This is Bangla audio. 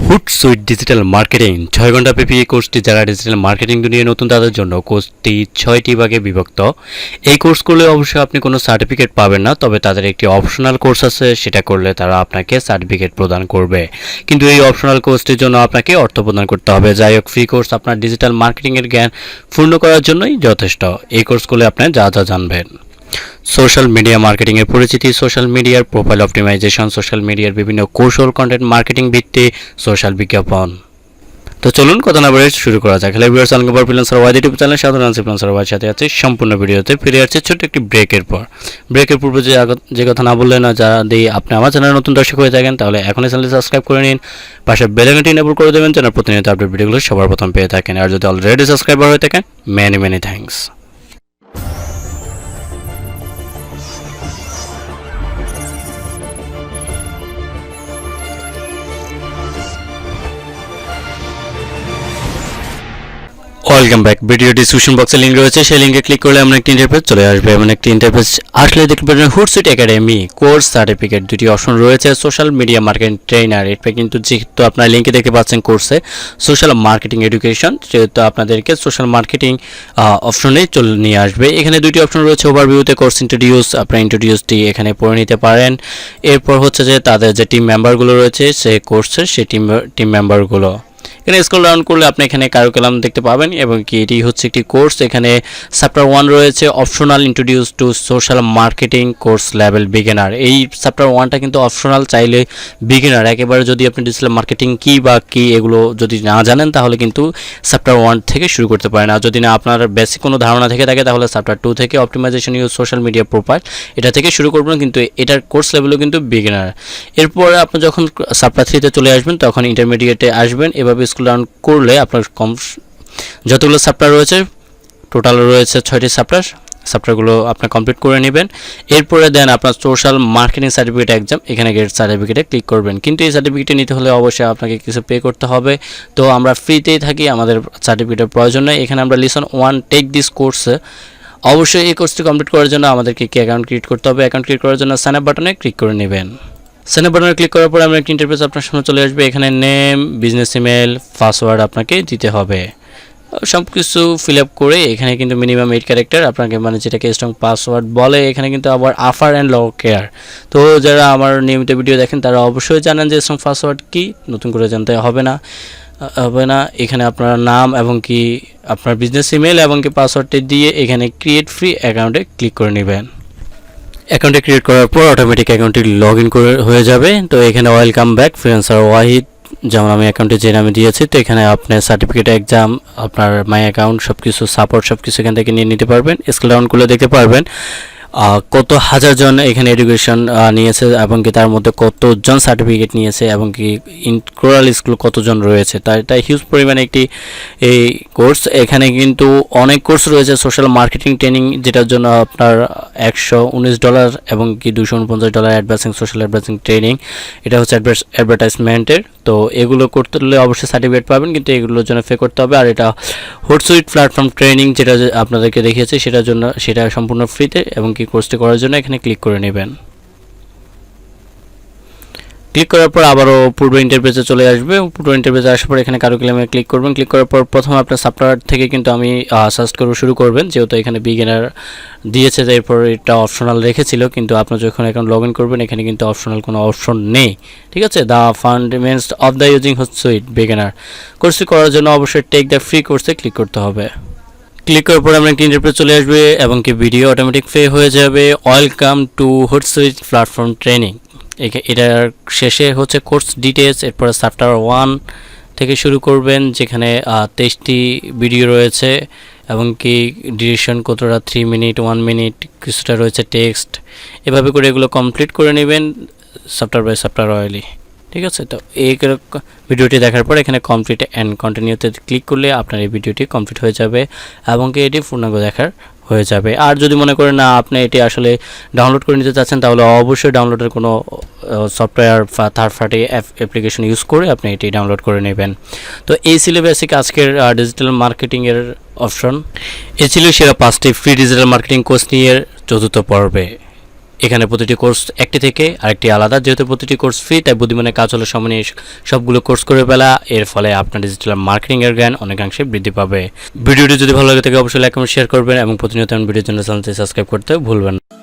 হুটসুইট ডিজিটাল মার্কেটিং 6 ঘন্টা ব্যাপী এই কোর্সটি যারা ডিজিটাল মার্কেটিং দুনিয়ায় নতুন তাদের জন্য কোর্সটি 6টি ভাগে বিভক্ত। এই কোর্স করলে অবশ্যই আপনি কোনো সার্টিফিকেট পাবেন না, তবে তাদের একটি অপশনাল কোর্স আছে, সেটা করলে তারা আপনাকে সার্টিফিকেট প্রদান করবে। কিন্তু এই অপশনাল কোর্সটির জন্য আপনাকে অর্থ প্রদান করতে হবে। যাই হোক, ফ্রি কোর্স আপনার ডিজিটাল মার্কেটিংয়ের জ্ঞান পূর্ণ করার জন্যই যথেষ্ট। এই কোর্স করলে আপনি যা যা জানবেন: সোশ্যাল মিডিয়া মার্কেটিংয়ের পরিচিতি, সোশ্যাল মিডিয়ার প্রোফাইল অপটিমাইজেশন, সোশ্যাল মিডিয়ার বিভিন্ন কৌশল, কন্টেন্ট মার্কেটিং ভিত্তিক সোশ্যাল বিজ্ঞাপন। তো চলুন কথা না বলে শুরু করা যাক। Hello viewers, welcome to freelancer Wahid YouTube channel. সাধারণ ফ্রিল্যান্সার ওয়াহিদ সাথে আছে সম্পূর্ণ ভিডিওতে ফিরে আসছে ছোট্ট একটি ব্রেকের পর। ব্রেকের পূর্বে যে কথা না বললে না, যদি আপনি আমার চ্যানেলে নতুন দর্শক হয়ে থাকেন তাহলে এখনই চ্যানেলটি সাবস্ক্রাইব করে নিন, পাশে বেল আইকনটি এনেবল করে দেবেন যেন প্রতিনিয়ত আপডেট ভিডিওগুলো সবার প্রথম পেয়ে থাকেন। আর যদি অলরেডি সাবস্ক্রাইবার হয়ে থাকেন, many thanks. Welcome back. Video description বক্সে লিঙ্ক রয়েছে, সেই লিঙ্কে ক্লিক করলে আমরা একটি ইন্টারফেস চলে আসবে। এবং একটি ইন্টারফেস আসলে দেখতে পাবেন হুটসুইট একাডেমি কোর্স সার্টিফিকেট, দুটি অপশন রয়েছে। সোশ্যাল মিডিয়া মার্কেটিং ট্রেনার, এটা কিন্তু যেহেতু আপনার লিঙ্কে দেখতে পাচ্ছেন কোর্সে সোশ্যাল মার্কেটিং এডুকেশন, সেহেতু আপনাদেরকে সোশ্যাল মার্কেটিং অপশনেই চলে নিয়ে আসবে। এখানে দুটি অপশন রয়েছে, ওভারভিউতে কোর্স ইন্ট্রোডিউস, আপনার ইন্ট্রোডিউসটি এখানে পড়ে নিতে পারেন। এরপর হচ্ছে যে তাদের যে টিম মেম্বারগুলো রয়েছে সেই কোর্সের সেই টিম মেম্বারগুলো। এখানে স্ক্রল ডাউন করলে আপনি এখানে কারিকুলাম দেখতে পাবেন এবং কি এটি হচ্ছে একটি কোর্স। এখানে চ্যাপ্টার 1 রয়েছে optional introduce two social marketing course level beginner. এই চ্যাপ্টার 1টা কিন্তু অপশনাল, চাইলে বিগিনার একেবারে যদি আপনি ডিজিটাল মার্কেটিং কী বা কী এগুলো যদি না জানেন তাহলে কিন্তু চ্যাপ্টার 1 থেকে শুরু করতে পারেন। আর যদি না আপনার বেসিক কোনো ধারণা থেকে থাকে তাহলে চ্যাপ্টার 2 থেকে optimization use social media profile এটা থেকে শুরু করবেন, কিন্তু এটার কোর্স লেভেলও কিন্তু বিগিনার। এরপরে আপনি যখন চ্যাপ্টার 3তে চলে আসবেন তখন ইন্টারমিডিয়েটে আসবেন। এভাবে স্কুল ডাউন করলে আপনার যতগুলো চ্যাপ্টার রয়েছে, টোটাল রয়েছে 6টি চ্যাপ্টারগুলো আপনি কমপ্লিট করে নেবেন। এরপরে দেন আপনার সোশ্যাল মার্কেটিং সার্টিফিকেট এক্সাম, এখানে গেট সার্টিফিকেটে ক্লিক করবেন। কিন্তু এই সার্টিফিকেটে নিতে হলে অবশ্যই আপনাকে কিছু পে করতে হবে। তো আমরা ফ্রিতেই থাকি, আমাদের সার্টিফিকেটের প্রয়োজন নেই। এখানে আমরা লিসন 1 টেক দিস কোর্সে অবশ্যই এই কোর্সটি কমপ্লিট করার জন্য আমাদেরকে কি অ্যাকাউন্ট ক্রিয়েট করতে হবে। অ্যাকাউন্ট ক্রিয়েট করার জন্য সাইন আপ বাটনে ক্লিক করে নেবেন। সাইন আপ বাটনে ক্লিক করার পরে আমরা একটা ইন্টারফেস আপনার সামনে চলে আসবে। এখানে নেম, বিজনেস ইমেল, পাসওয়ার্ড আপনাকে দিতে হবে। সব কিছু ফিল আপ করে এখানে কিন্তু মিনিমাম 8 ক্যারেক্টার আপনাকে, মানে যেটাকে স্ট্রং পাসওয়ার্ড বলে। এখানে কিন্তু আবার আফার অ্যান্ড লগ কেয়ার। তো যারা আমার নিয়মিত ভিডিও দেখেন তারা অবশ্যই জানেন যে স্ট্রং পাসওয়ার্ড কি, নতুন করে জানতে হবে না। এখানে আপনার নাম এবং কি আপনার বিজনেস ইমেল এবং কি পাসওয়ার্ডটি দিয়ে এখানে ক্রিয়েট ফ্রি অ্যাকাউন্টে ক্লিক করে নেবেন। অ্যাকাউন্টে ক্রিয়েট করার পর অটোমেটিক অ্যাকাউন্টটি লগ ইন করে হয়ে যাবে। তো এখানে ওয়েলকাম ব্যাক ফ্রিল্যান্সার ওয়াহিদ, যেমন আমি অ্যাকাউন্টে যে নামে দিয়েছি। তো এখানে আপনার সার্টিফিকেট এক্সাম, আপনার মাই অ্যাকাউন্ট সব কিছু সাপোর্ট সব কিছু এখান থেকে নিয়ে নিতে পারবেন। স্ক্রল ডাউন করলে দেখতে পারবেন কত হাজার জন এখানে এডুকেশন নিয়েছে এবং কি তার মধ্যে কতজন সার্টিফিকেট নিয়েছে এবং কি ইনক্রোরাল স্কুল কতজন রয়েছে। তাই এটা হিউজ পরিমাণে একটি এই কোর্স। এখানে কিন্তু অনেক কোর্স রয়েছে সোশ্যাল মার্কেটিং ট্রেনিং, যেটার জন্য আপনার $119 এবং কি $249 অ্যাডভান্সিং সোশ্যাল অ্যাডভান্সিং ট্রেনিং, এটা হচ্ছে অ্যাডভার্টাইজমেন্টের। তো এগুলো করতে হলে অবশ্যই সার্টিফিকেট পাবেন, কিন্তু এগুলোর জন্য পে করতে হবে। আর এটা হুটসুইট প্ল্যাটফর্ম ট্রেনিং যেটা আপনাদেরকে দেখিয়েছি সেটার জন্য, সেটা সম্পূর্ণ ফ্রিতে এবং কি কোর্সটি করার জন্য এখানে ক্লিক করে নেবেন। ক্লিক করার পর আবারও পূর্ব ইন্টারফেসে চলে আসবে। পূর্ব ইন্টারফেসে আসার পর এখানে কারিকুলামে ক্লিক করবেন। ক্লিক করার পর প্রথম আপনার সফটওয়্যার থেকে কিন্তু আমি সার্চ করে শুরু করবেন, যেহেতু এখানে বিগিনার দিয়েছে। এরপর এটা অপশনাল রেখেছিল, কিন্তু আপনার যখন অ্যাকাউন্ট লগ ইন করবেন এখানে কিন্তু অপশনাল কোনো অপশন নেই। ঠিক আছে, the fundamentals of the using Hootsuite beginner কোর্সটি করার জন্য অবশ্যই টেক দ্য ফ্রি কোর্সে ক্লিক করতে হবে। ক্লিক করার পর আমরা একটি ইন্টারফেস চলে আসবে এবং কি ভিডিও অটোমেটিক প্লে হয়ে যাবে। Welcome to Hootsuite platform training. এটার শেষে হচ্ছে কোর্স ডিটেলস। এরপরে চ্যাপ্টার 1 থেকে শুরু করবেন, যেখানে 23টি ভিডিও রয়েছে এবং কি ডিউরেশন কতটা 3 মিনিট, 1 মিনিট, কিছুটা রয়েছে টেক্সট। এভাবে করে এগুলো কমপ্লিট করে নেবেন চ্যাপ্টার বাই চ্যাপ্টার অয়েলি। ঠিক আছে, তো এই ভিডিওটি দেখার পর এখানে কমপ্লিট অ্যান্ড কন্টিনিউতে ক্লিক করলে আপনার এই ভিডিওটি কমপ্লিট হয়ে যাবে এবং কি এটি পূর্ণাঙ্গ দেখার হয়ে যাবে। আর যদি মনে করেন না আপনি এটি আসলে ডাউনলোড করে নিতে চাচ্ছেন তাহলে অবশ্যই ডাউনলোডের কোনো সফটওয়্যার বা থার্ড পার্টি অ্যাপ্লিকেশন ইউজ করে আপনি এটি ডাউনলোড করে নেবেন। তো এই ছিল বেসিক আজকের ডিজিটাল মার্কেটিংয়ের অপশন। এই ছিল সেরা 5টি ফ্রি ডিজিটাল মার্কেটিং কোর্স নিয়ে 4th পর্বে। এখানে প্রতিটি কোর্স একটি থেকে আরেকটি আলাদা, যেহেতু প্রতিটি কোর্স ফ্রি তাই বুদ্ধিমানের কাজ হলো সামনে সবগুলো কোর্স করে ফেলা। এর ফলে আপনার ডিজিটাল মার্কেটিং এর জ্ঞান অনেকাংশে বৃদ্ধি পাবে। ভিডিওটি যদি ভালো লাগে থাকে অবশ্যই লাইক কমেন্ট শেয়ার করবেন এবং প্রতিনিয়ত ভিডিওর জন্য চ্যানেলটি সাবস্ক্রাইব করতে ভুলবেন না।